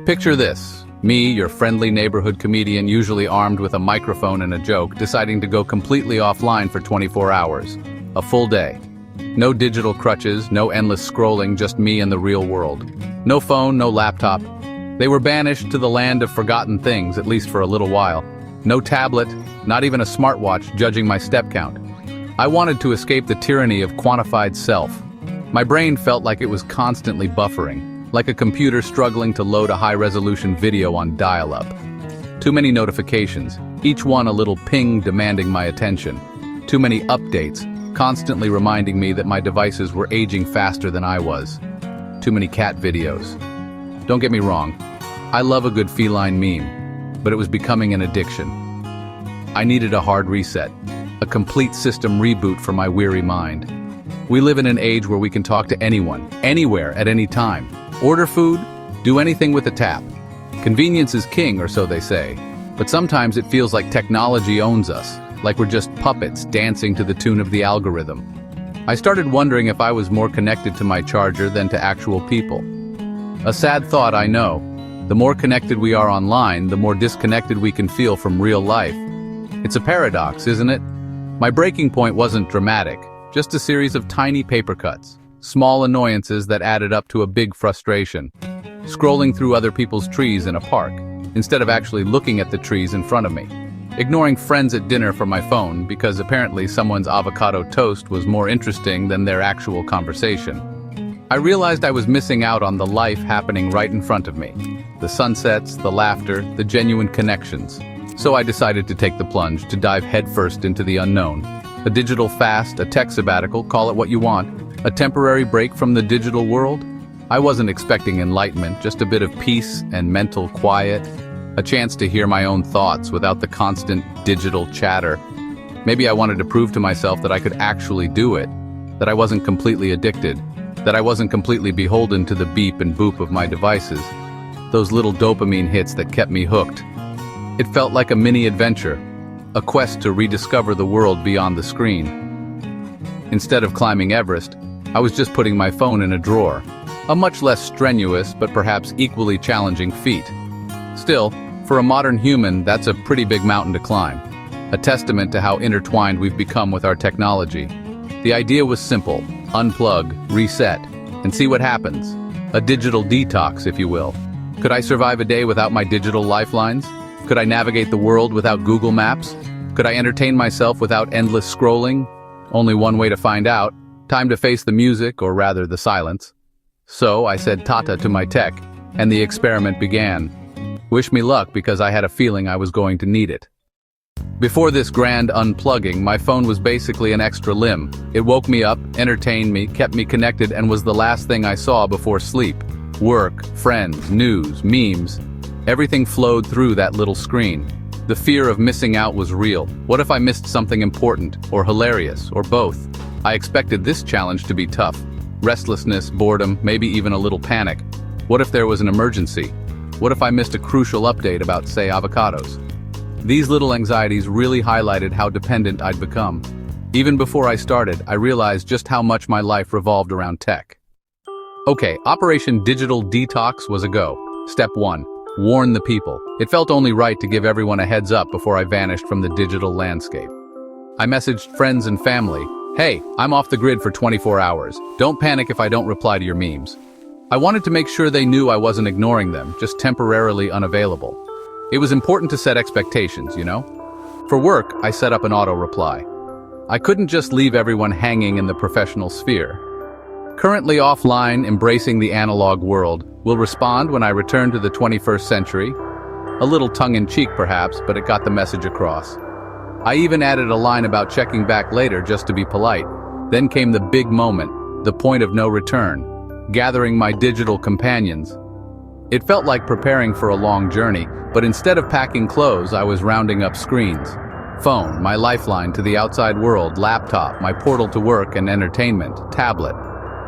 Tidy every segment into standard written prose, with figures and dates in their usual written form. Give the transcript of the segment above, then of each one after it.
Picture this, me, your friendly neighborhood comedian usually armed with a microphone and a joke, deciding to go completely offline for 24 hours. A full day. No digital crutches, no endless scrolling, just me and the real world. No phone, no laptop. They were banished to the land of forgotten things, at least for a little while. No tablet, not even a smartwatch judging my step count. I wanted to escape the tyranny of quantified self. My brain felt like it was constantly buffering, like a computer struggling to load a high-resolution video on dial-up. Too many notifications, each one a little ping demanding my attention. Too many updates, constantly reminding me that my devices were aging faster than I was. Too many cat videos. Don't get me wrong, I love a good feline meme, but it was becoming an addiction. I needed a hard reset, a complete system reboot for my weary mind. We live in an age where we can talk to anyone, anywhere, at any time. Order food, do anything with a tap. Convenience is king, or so they say. But sometimes it feels like technology owns us, like we're just puppets dancing to the tune of the algorithm. I started wondering if I was more connected to my charger than to actual people. A sad thought, I know. The more connected we are online, the more disconnected we can feel from real life. It's a paradox, isn't it? My breaking point wasn't dramatic, just a series of tiny paper cuts, small annoyances that added up to a big frustration. Scrolling through other people's trees in a park, instead of actually looking at the trees in front of me. Ignoring friends at dinner for my phone because apparently someone's avocado toast was more interesting than their actual conversation. I realized I was missing out on the life happening right in front of me. The sunsets, the laughter, the genuine connections. So I decided to take the plunge, to dive headfirst into the unknown. A digital fast, a tech sabbatical, call it what you want. A temporary break from the digital world? I wasn't expecting enlightenment, just a bit of peace and mental quiet. A chance to hear my own thoughts without the constant digital chatter. Maybe I wanted to prove to myself that I could actually do it, that I wasn't completely addicted, that I wasn't completely beholden to the beep and boop of my devices, those little dopamine hits that kept me hooked. It felt like a mini adventure, a quest to rediscover the world beyond the screen. Instead of climbing Everest, I was just putting my phone in a drawer, a much less strenuous but perhaps equally challenging feat. Still, for a modern human, that's a pretty big mountain to climb, a testament to how intertwined we've become with our technology. The idea was simple: unplug, reset, and see what happens. A digital detox, if you will. Could I survive a day without my digital lifelines? Could I navigate the world without Google Maps? Could I entertain myself without endless scrolling? Only one way to find out. Time to face the music, or rather the silence. So I said tata to my tech, and the experiment began. Wish me luck, because I had a feeling I was going to need it. Before this grand unplugging, my phone was basically an extra limb. It woke me up, entertained me, kept me connected, and was the last thing I saw before sleep. Work, friends, news, memes. Everything flowed through that little screen. The fear of missing out was real. What if I missed something important, or hilarious, or both? I expected this challenge to be tough. Restlessness, boredom, maybe even a little panic. What if there was an emergency? What if I missed a crucial update about, say, avocados? These little anxieties really highlighted how dependent I'd become. Even before I started, I realized just how much my life revolved around tech. Okay, Operation Digital Detox was a go. Step 1. Warn the people. It felt only right to give everyone a heads up before I vanished from the digital landscape. I messaged friends and family. Hey, I'm off the grid for 24 hours. Don't panic if I don't reply to your memes. I wanted to make sure they knew I wasn't ignoring them, just temporarily unavailable. It was important to set expectations, you know? For work, I set up an auto-reply. I couldn't just leave everyone hanging in the professional sphere. Currently offline, embracing the analog world, will respond when I return to the 21st century. A little tongue-in-cheek perhaps, but it got the message across. I even added a line about checking back later just to be polite. Then came the big moment, the point of no return, gathering my digital companions. It felt like preparing for a long journey, but instead of packing clothes, I was rounding up screens. Phone, my lifeline to the outside world; laptop, my portal to work and entertainment; tablet,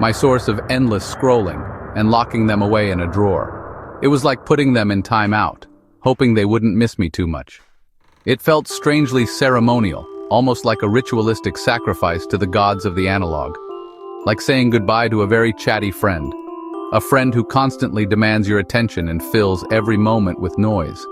my source of endless scrolling, and locking them away in a drawer. It was like putting them in timeout, hoping they wouldn't miss me too much. It felt strangely ceremonial, almost like a ritualistic sacrifice to the gods of the analog. Like saying goodbye to a very chatty friend. A friend who constantly demands your attention and fills every moment with noise.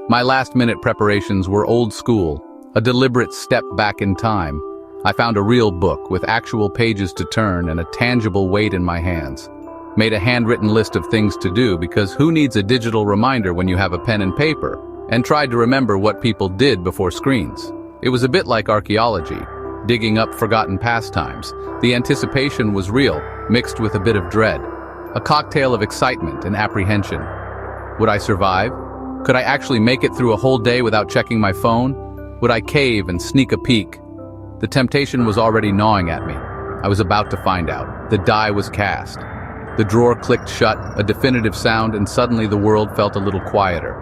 My last-minute preparations were old school, a deliberate step back in time. I found a real book with actual pages to turn and a tangible weight in my hands. Made a handwritten list of things to do because who needs a digital reminder when you have a pen and paper? And tried to remember what people did before screens. It was a bit like archaeology, digging up forgotten pastimes. The anticipation was real, mixed with a bit of dread. A cocktail of excitement and apprehension. Would I survive? Could I actually make it through a whole day without checking my phone? Would I cave and sneak a peek? The temptation was already gnawing at me. I was about to find out. The die was cast. The drawer clicked shut, a definitive sound, and suddenly the world felt a little quieter.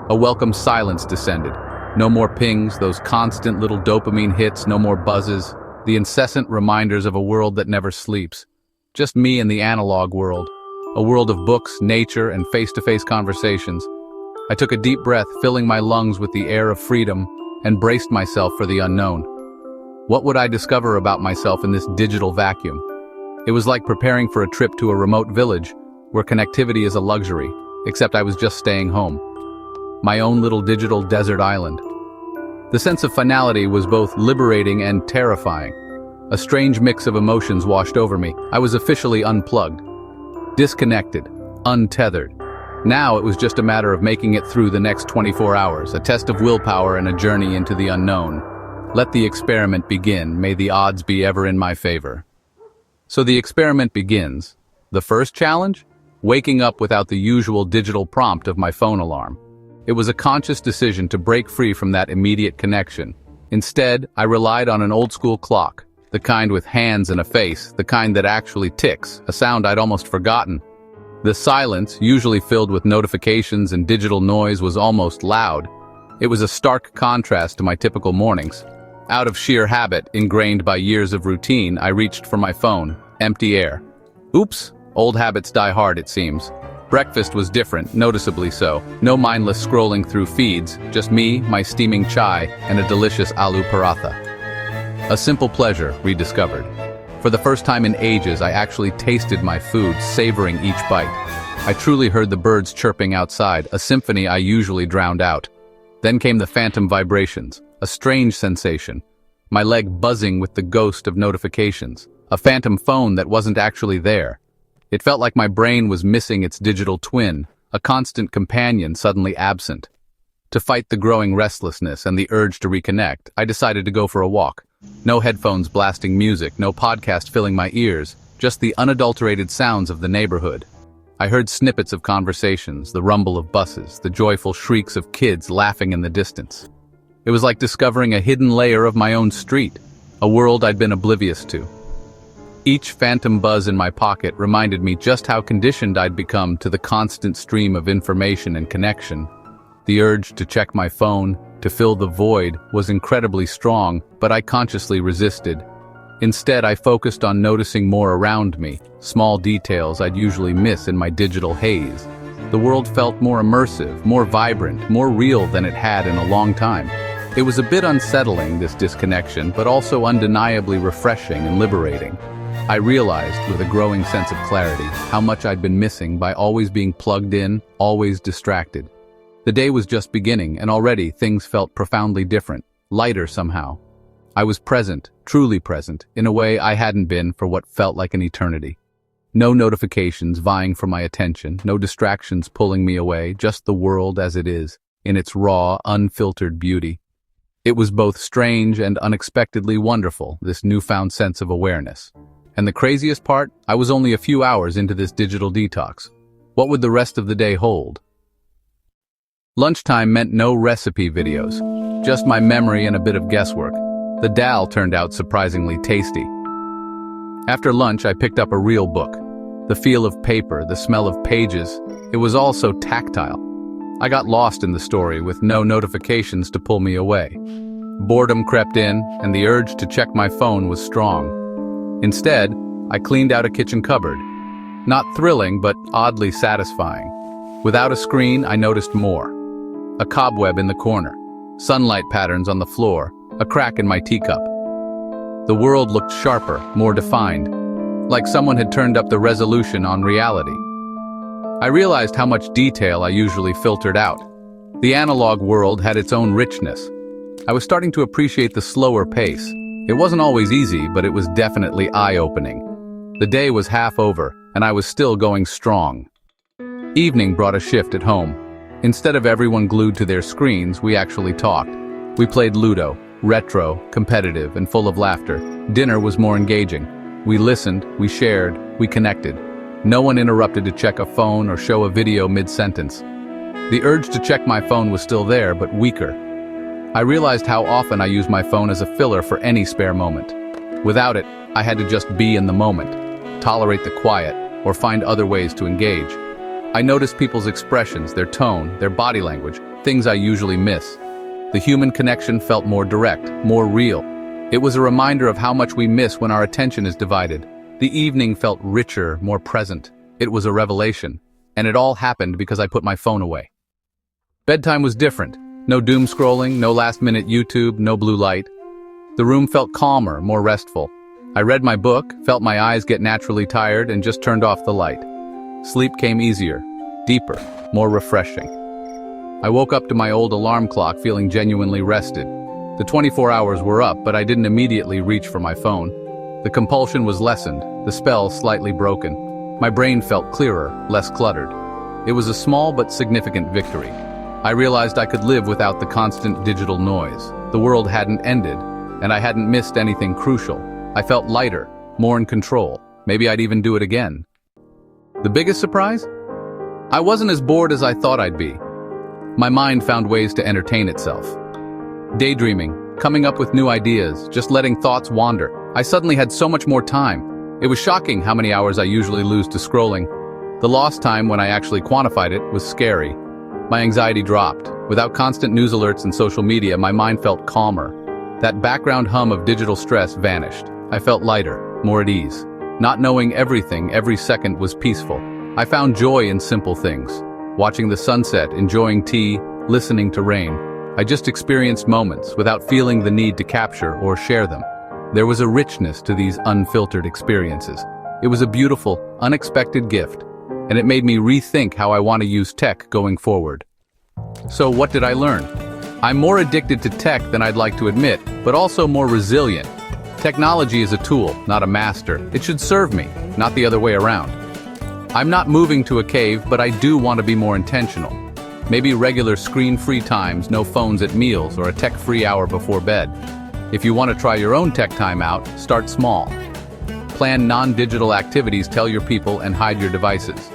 A welcome silence descended. No more pings, those constant little dopamine hits, no more buzzes, the incessant reminders of a world that never sleeps. Just me and the analog world. A world of books, nature, and face-to-face conversations. I took a deep breath, filling my lungs with the air of freedom, and braced myself for the unknown. What would I discover about myself in this digital vacuum? It was like preparing for a trip to a remote village, where connectivity is a luxury, except I was just staying home. My own little digital desert island. The sense of finality was both liberating and terrifying. A strange mix of emotions washed over me. I was officially unplugged, disconnected, untethered. Now it was just a matter of making it through the next 24 hours, a test of willpower and a journey into the unknown. Let the experiment begin. May the odds be ever in my favor. So the experiment begins. The first challenge? Waking up without the usual digital prompt of my phone alarm. It was a conscious decision to break free from that immediate connection. Instead, I relied on an old-school clock. The kind with hands and a face, the kind that actually ticks, a sound I'd almost forgotten. The silence, usually filled with notifications and digital noise, was almost loud. It was a stark contrast to my typical mornings. Out of sheer habit, ingrained by years of routine, I reached for my phone. Empty air. Oops, old habits die hard, it seems. Breakfast was different, noticeably so. No mindless scrolling through feeds, just me, my steaming chai, and a delicious aloo paratha. A simple pleasure, rediscovered. For the first time in ages, I actually tasted my food, savoring each bite. I truly heard the birds chirping outside, a symphony I usually drowned out. Then came the phantom vibrations, a strange sensation. My leg buzzing with the ghost of notifications. A phantom phone that wasn't actually there. It felt like my brain was missing its digital twin, a constant companion suddenly absent. To fight the growing restlessness and the urge to reconnect, I decided to go for a walk. No headphones blasting music, no podcast filling my ears, just the unadulterated sounds of the neighborhood. I heard snippets of conversations, the rumble of buses, the joyful shrieks of kids laughing in the distance. It was like discovering a hidden layer of my own street, a world I'd been oblivious to. Each phantom buzz in my pocket reminded me just how conditioned I'd become to the constant stream of information and connection. The urge to check my phone, to fill the void, was incredibly strong, but I consciously resisted. Instead, I focused on noticing more around me, small details I'd usually miss in my digital haze. The world felt more immersive, more vibrant, more real than it had in a long time. It was a bit unsettling, this disconnection, but also undeniably refreshing and liberating. I realized, with a growing sense of clarity, how much I'd been missing by always being plugged in, always distracted. The day was just beginning, and already things felt profoundly different, lighter somehow. I was present, truly present, in a way I hadn't been for what felt like an eternity. No notifications vying for my attention, no distractions pulling me away, just the world as it is, in its raw, unfiltered beauty. It was both strange and unexpectedly wonderful, this newfound sense of awareness. And the craziest part, I was only a few hours into this digital detox. What would the rest of the day hold? Lunchtime meant no recipe videos, just my memory and a bit of guesswork. The dal turned out surprisingly tasty. After lunch, I picked up a real book. The feel of paper, the smell of pages, it was all so tactile. I got lost in the story with no notifications to pull me away. Boredom crept in, and the urge to check my phone was strong. Instead, I cleaned out a kitchen cupboard. Not thrilling, but oddly satisfying. Without a screen, I noticed more. A cobweb in the corner, sunlight patterns on the floor, a crack in my teacup. The world looked sharper, more defined, like someone had turned up the resolution on reality. I realized how much detail I usually filtered out. The analog world had its own richness. I was starting to appreciate the slower pace. It wasn't always easy, but it was definitely eye-opening. The day was half over, and I was still going strong. Evening brought a shift at home. Instead of everyone glued to their screens, we actually talked. We played Ludo, retro, competitive, and full of laughter. Dinner was more engaging. We listened, we shared, we connected. No one interrupted to check a phone or show a video mid-sentence. The urge to check my phone was still there, but weaker. I realized how often I use my phone as a filler for any spare moment. Without it, I had to just be in the moment, tolerate the quiet, or find other ways to engage. I noticed people's expressions, their tone, their body language, things I usually miss. The human connection felt more direct, more real. It was a reminder of how much we miss when our attention is divided. The evening felt richer, more present. It was a revelation. And it all happened because I put my phone away. Bedtime was different. No doom scrolling, no last-minute YouTube, no blue light. The room felt calmer, more restful. I read my book, felt my eyes get naturally tired, and just turned off the light. Sleep came easier, deeper, more refreshing. I woke up to my old alarm clock feeling genuinely rested. The 24 hours were up, but I didn't immediately reach for my phone. The compulsion was lessened, the spell slightly broken. My brain felt clearer, less cluttered. It was a small but significant victory. I realized I could live without the constant digital noise. The world hadn't ended, and I hadn't missed anything crucial. I felt lighter, more in control. Maybe I'd even do it again. The biggest surprise? I wasn't as bored as I thought I'd be. My mind found ways to entertain itself. Daydreaming, coming up with new ideas, just letting thoughts wander. I suddenly had so much more time. It was shocking how many hours I usually lose to scrolling. The lost time, when I actually quantified it, was scary. My anxiety dropped. Without constant news alerts and social media, my mind felt calmer. That background hum of digital stress vanished. I felt lighter, more at ease. Not knowing everything, every second was peaceful. I found joy in simple things. Watching the sunset, enjoying tea, listening to rain. I just experienced moments without feeling the need to capture or share them. There was a richness to these unfiltered experiences. It was a beautiful, unexpected gift, and it made me rethink how I want to use tech going forward. So what did I learn? I'm more addicted to tech than I'd like to admit, but also more resilient. Technology is a tool, not a master. It should serve me, not the other way around. I'm not moving to a cave, but I do want to be more intentional. Maybe regular screen-free times, no phones at meals, or a tech-free hour before bed. If you want to try your own tech time out, start small. Plan non-digital activities, tell your people, and hide your devices.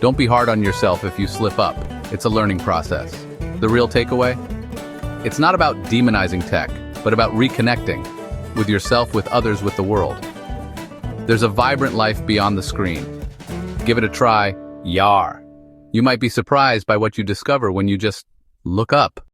Don't be hard on yourself if you slip up. It's a learning process. The real takeaway? It's not about demonizing tech, but about reconnecting with yourself, with others, with the world. There's a vibrant life beyond the screen. Give it a try. Yar. You might be surprised by what you discover when you just look up.